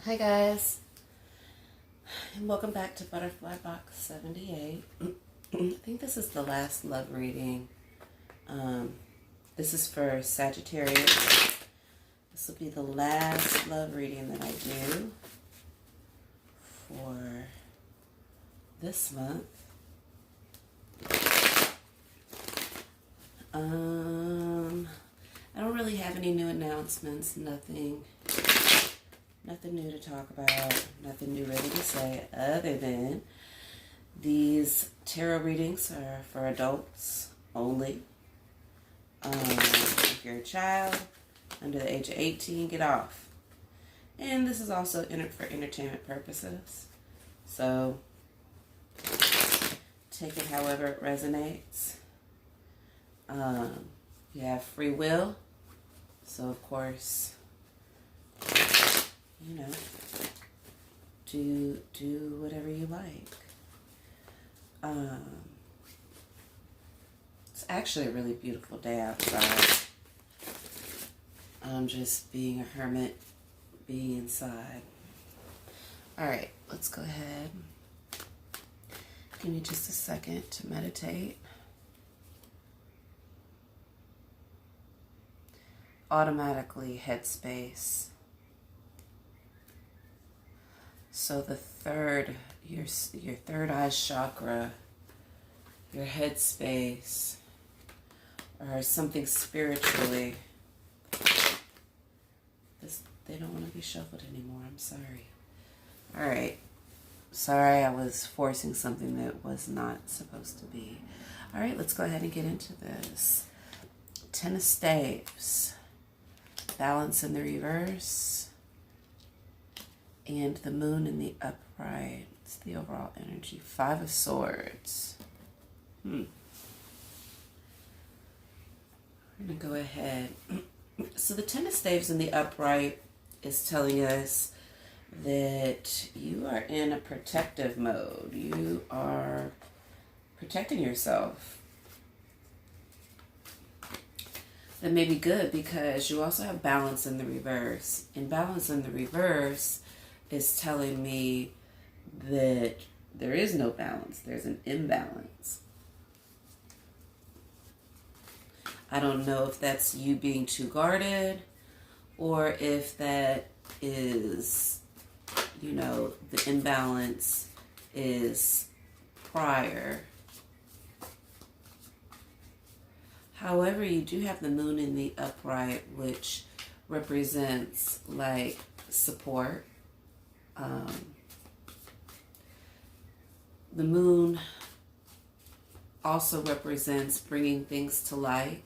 Hi guys, and welcome back to Butterfly Box 78. I think this is the last love reading. This is for Sagittarius. This will be the last love reading that I do for this month. I don't really have any new announcements, nothing new to talk about, nothing new really to say other than these tarot readings are for adults only. If you're a child under the age of 18, get off. And this is also for entertainment purposes. So take it however it resonates. You have free will. So of course, you know, do whatever you like. It's actually a really beautiful day outside. I'm just being a hermit, being inside. All right, let's go ahead. Give me just a second to meditate. Automatically headspace. So the third, your third eye chakra, your headspace, or something spiritually. They don't want to be shuffled anymore. I'm sorry. All right. Sorry, I was forcing something that was not supposed to be. All right, let's go ahead and get into this. Ten of Staves. Balance in the reverse. And the moon in the upright. It's the overall energy. Five of Swords. We're going to go ahead. So the Ten of Staves in the upright is telling us that you are in a protective mode. You are protecting yourself. That may be good because you also have balance in the reverse. And balance in the reverse is telling me that there is no balance. There's an imbalance. I don't know if that's you being too guarded or if that is, you know, the imbalance is prior. However, you do have the moon in the upright, which represents like support. The moon also represents bringing things to light,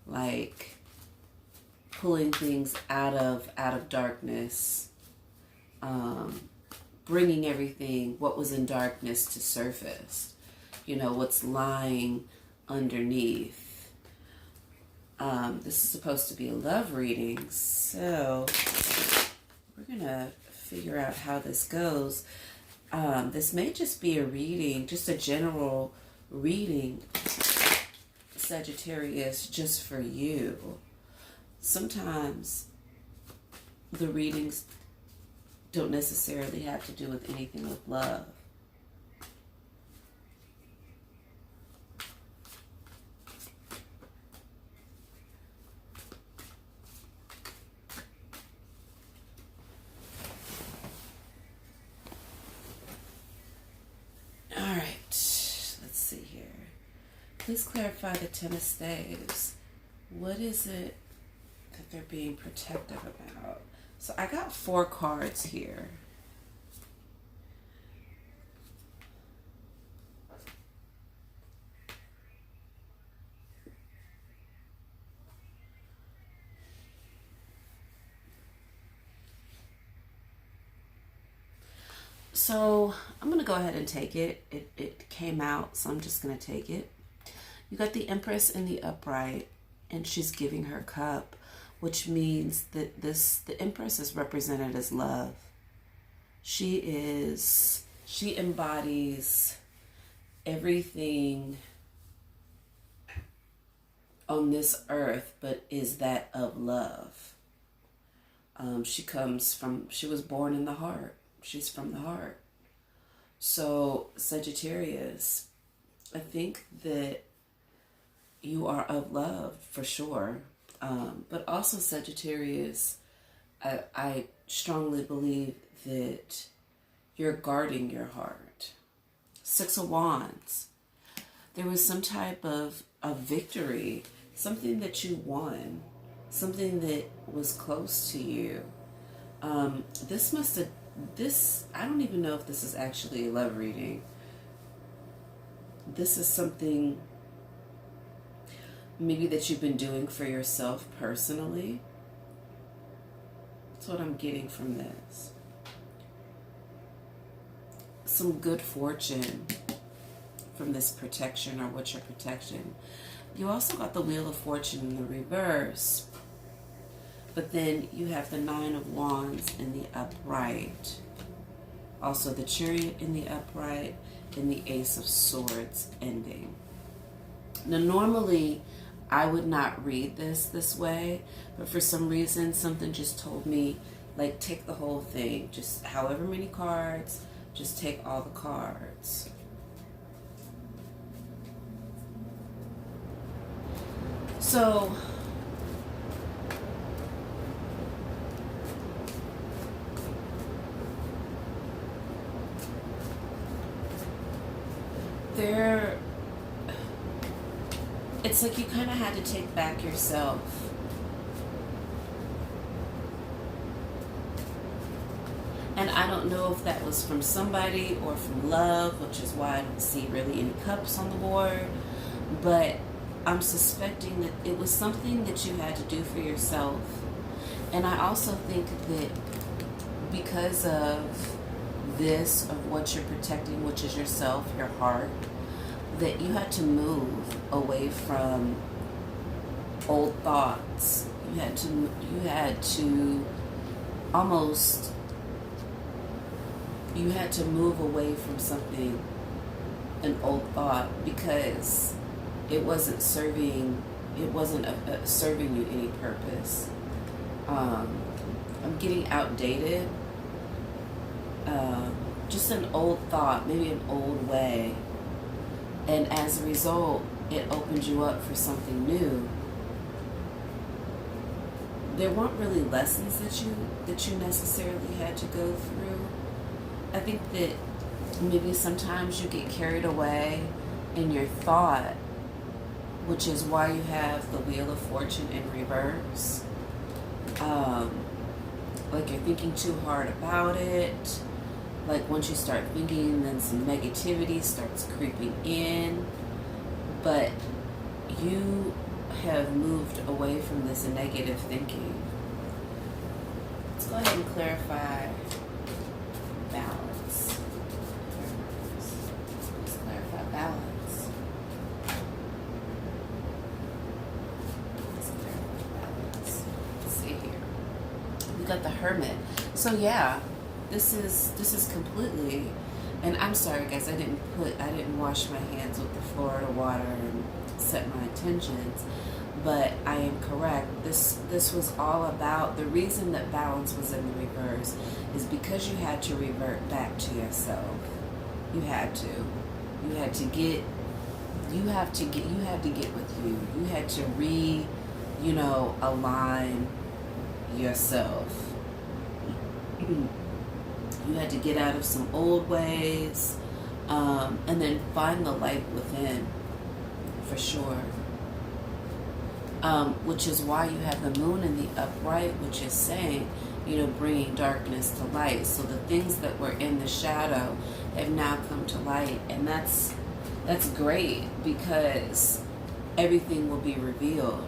like pulling things out of darkness, bringing everything, what was in darkness, to surface. You know, what's lying underneath. This is supposed to be a love reading, so we're gonna figure out how this goes. This may just be a reading, just a general reading, Sagittarius, just for you. Sometimes the readings don't necessarily have to do with anything with love. Please clarify the Ten of Staves. What is it that they're being protective about? So I got 4 cards here. So I'm going to go ahead and take it. It came out, so I'm just going to take it. You got the Empress in the upright, and she's giving her cup, which means that the Empress is represented as love. She embodies everything on this earth, but is that of love. She was born in the heart. She's from the heart. So, Sagittarius, I think that you are of love for sure. But also, Sagittarius, I strongly believe that you're guarding your heart. Six of Wands. There was some type of victory, something that you won, something that was close to you. I don't even know if this is actually a love reading. This is something maybe that you've been doing for yourself personally. That's what I'm getting from this. Some good fortune from this protection, or what you're protecting. You also got the Wheel of Fortune in the reverse, but then you have the Nine of Wands in the upright, also the Chariot in the upright, and the Ace of Swords ending. Now normally I would not read this way, but for some reason something just told me, like, take the whole thing, just however many cards, just take all the cards. So, it's like you kind of had to take back yourself. And I don't know if that was from somebody or from love, which is why I don't see really any cups on the board. But I'm suspecting that it was something that you had to do for yourself. And I also think that because of this, of what you're protecting, which is yourself, your heart, that you had to move away from old thoughts. You had to move away from something, an old thought, because it wasn't serving you any purpose. I'm getting outdated. Just an old thought, maybe an old way. And as a result, it opened you up for something new. There weren't really lessons that you necessarily had to go through. I think that maybe sometimes you get carried away in your thought, which is why you have the Wheel of Fortune in reverse. Like you're thinking too hard about it. Like once you start thinking, then some negativity starts creeping in. But you have moved away from this negative thinking. Let's go ahead and clarify balance. Let's clarify balance. Let's clarify balance. Let's see here. We got the Hermit. So yeah, this is completely, and I'm sorry guys, I didn't wash my hands with the Florida water and set my intentions, but I am correct. This was all about, the reason that balance was in the reverse is because you had to revert back to yourself. You had to get with you. You had to align yourself. You had to get out of some old ways, and then find the light within, for sure. Which is why you have the moon in the upright, which is saying, bringing darkness to light. So the things that were in the shadow have now come to light, and that's great, because everything will be revealed.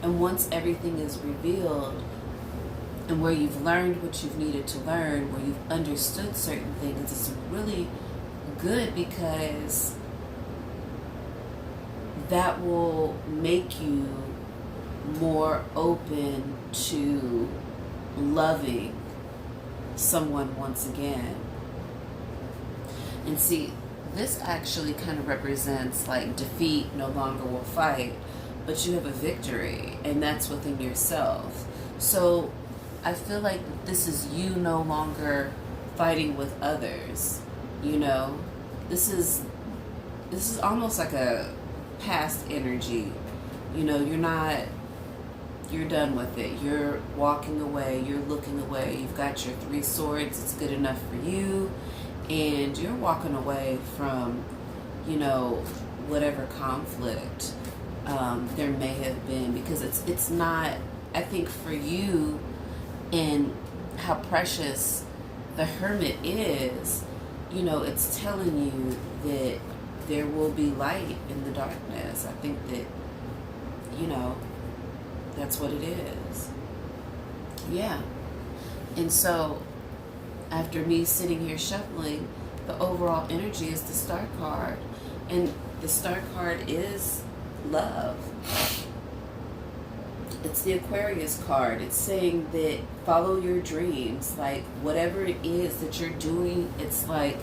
And once everything is revealed, and where you've learned what you've needed to learn, where you've understood certain things, it's really good, because that will make you more open to loving someone once again. And see, this actually kind of represents like defeat, no longer will fight, but you have a victory, and that's within yourself. So I feel like this is you no longer fighting with others. You know, this is almost like a past energy. You know, you're done with it. You're walking away, you're looking away. You've got your 3 swords, it's good enough for you. And you're walking away from, you know, whatever conflict there may have been, because it's not, I think for you, and how precious the Hermit is, you know, it's telling you that there will be light in the darkness. I think that, you know, that's what it is. Yeah. And so, after me sitting here shuffling, the overall energy is the Star card. And the Star card is love. It's the Aquarius card. It's saying that follow your dreams. Like, whatever it is that you're doing, it's like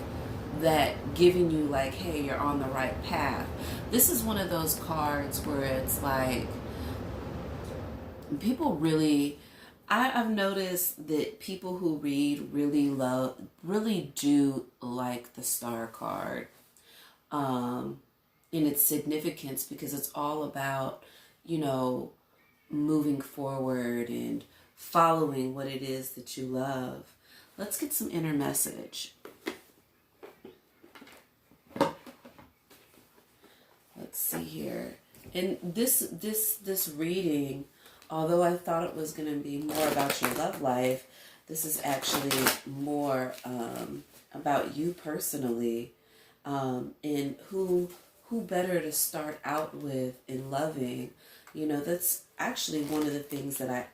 that giving you, like, hey, you're on the right path. This is one of those cards where it's like, people really, I've noticed that people who read really do like the Star card, in its significance, because it's all about, you know, moving forward and following what it is that you love. Let's get some inner message. Let's see here. And this reading, although I thought it was going to be more about your love life, this is actually more about you personally, and who better to start out with in loving. You know, that's actually one of the things that I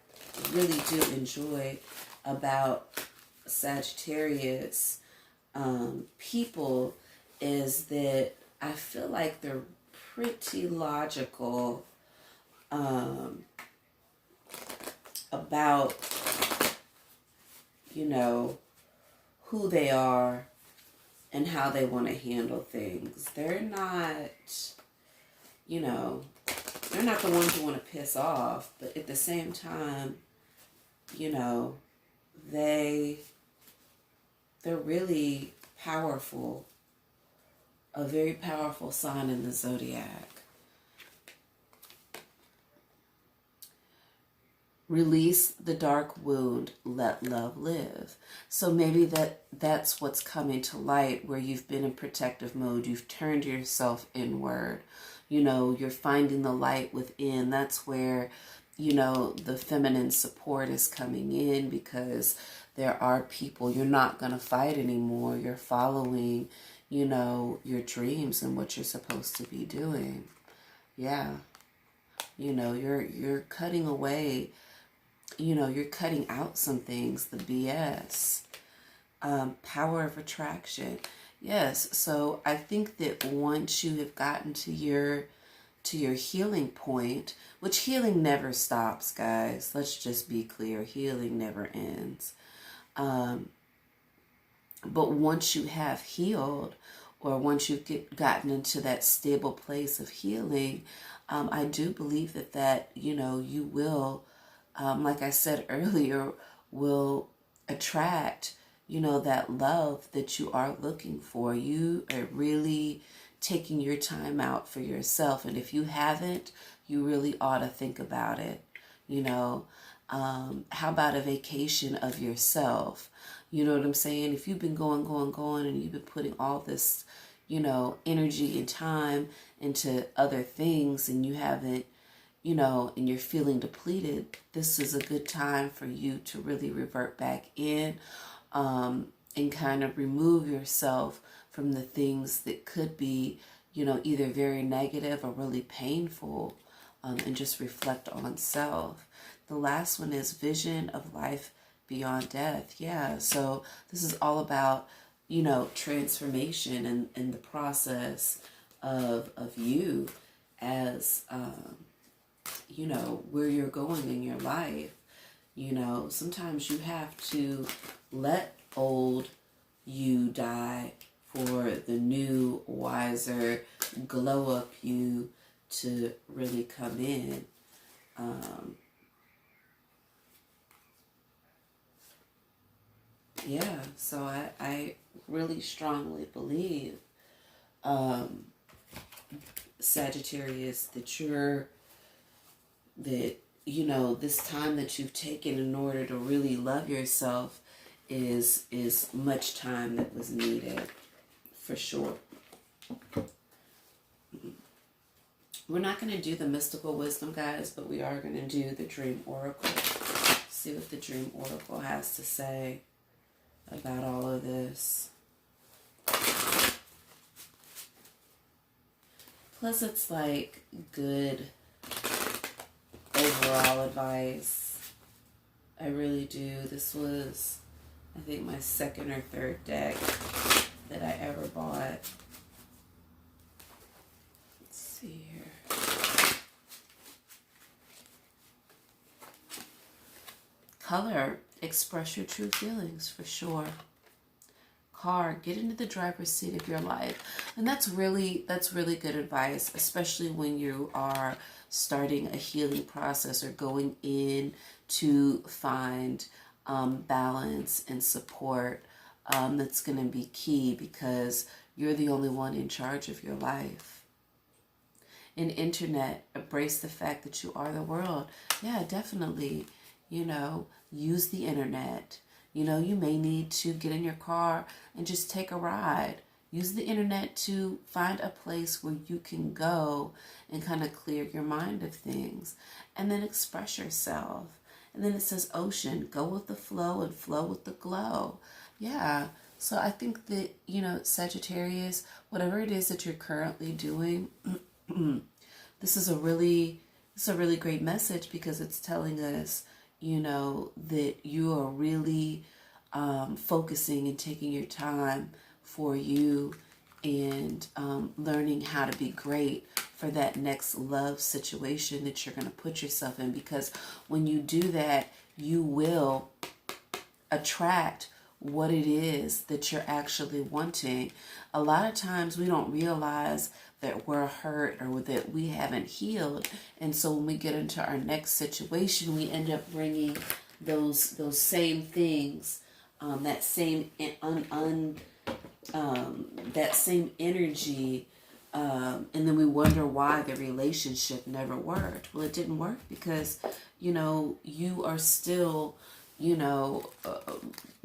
really do enjoy about Sagittarius people, is that I feel like they're pretty logical about, you know, who they are and how they want to handle things. They're not, you know, they're not the ones who want to piss off, but at the same time, you know, they're really powerful, a very powerful sign in the zodiac. Release the dark wound, let love live. So maybe that's what's coming to light, where you've been in protective mode. You've turned yourself inward. You know, you're finding the light within. That's where, you know, the feminine support is coming in, because there are people, you're not going to fight anymore. You're following, you know, your dreams and what you're supposed to be doing. Yeah. You know, you're cutting away, you know, you're cutting out some things, the BS. Power of attraction. Yes, so I think that once you have gotten to your healing point, which healing never stops, guys. Let's just be clear. Healing never ends. But once you have healed, or once you've gotten into that stable place of healing, I do believe that, you know, you will, like I said earlier, will attract, you know, that love that you are looking for. You are really taking your time out for yourself. And if you haven't, you really ought to think about it. You know, how about a vacation of yourself? You know what I'm saying? If you've been going, and you've been putting all this, you know, energy and time into other things, and you haven't, you know, and you're feeling depleted, this is a good time for you to really revert back in, and kind of remove yourself from the things that could be, you know, either very negative or really painful, and just reflect on self. The last one is vision of life beyond death. Yeah, so this is all about, you know, transformation and the process of you as, you know, where you're going in your life. You know, sometimes you have to let old you die for the new, wiser, glow up you to really come in. Yeah, so I really strongly believe, Sagittarius, that this time that you've taken in order to really love yourself is much time that was needed, for sure. We're not going to do the mystical wisdom, guys, but we are going to do the dream oracle. See what the dream oracle has to say about all of this. Plus, it's like good overall advice. I really do. This was, I think, my second or third deck that I ever bought. Let's see here. Color, express your true feelings, for sure. Card, get into the driver's seat of your life. And that's really good advice, especially when you are starting a healing process or going in to find balance and support. That's going to be key, because you're the only one in charge of your life. And internet, embrace the fact that you are the world. Yeah, definitely. Use the internet. You may need to get in your car and just take a ride. Use the internet to find a place where you can go and kind of clear your mind of things. And then express yourself. And then it says ocean, go with the flow and flow with the glow. Yeah. So I think that, Sagittarius, whatever it is that you're currently doing, this is a really great message, because it's telling us, that you are really focusing and taking your time for you, and learning how to be great for that next love situation that you're going to put yourself in. Because when you do that, you will attract what it is that you're actually wanting. A lot of times we don't realize that we're hurt or that we haven't healed, and so when we get into our next situation, we end up bringing those same things, that same that same energy, and then we wonder why the relationship never worked. Well, it didn't work because you are still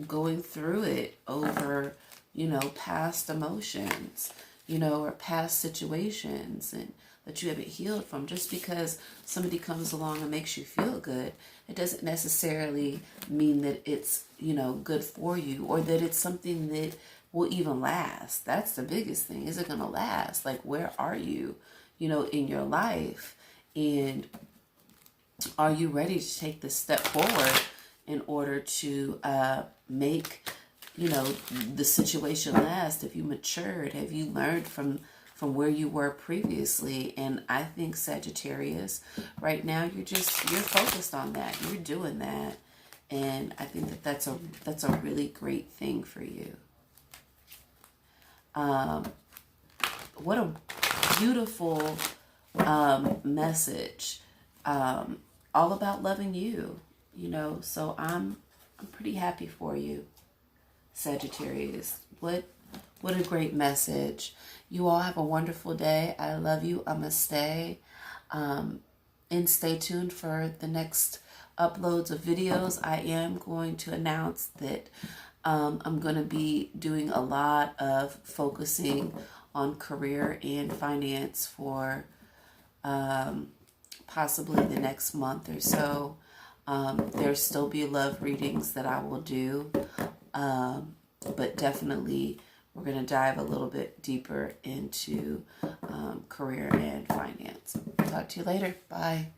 going through it over past emotions, or past situations, and that you haven't healed from. Just because somebody comes along and makes you feel good, it doesn't necessarily mean that it's good for you, or that it's something that will even last. That's the biggest thing. Is it going to last? Like, where are you in your life, and are you ready to take this step forward in order to make the situation last? Have you matured? Have you learned from where you were previously? And I think, Sagittarius, right now you're focused on that. You're doing that, and I think that that's a really great thing for you. What a beautiful message, all about loving you. So I'm pretty happy for you, Sagittarius. What a great message. You all have a wonderful day. I love you. I'm gonna stay. And stay tuned for the next uploads of videos. I am going to announce that I'm going to be doing a lot of focusing on career and finance for possibly the next month or so. There'll still be love readings that I will do, but definitely we're going to dive a little bit deeper into career and finance. Talk to you later. Bye.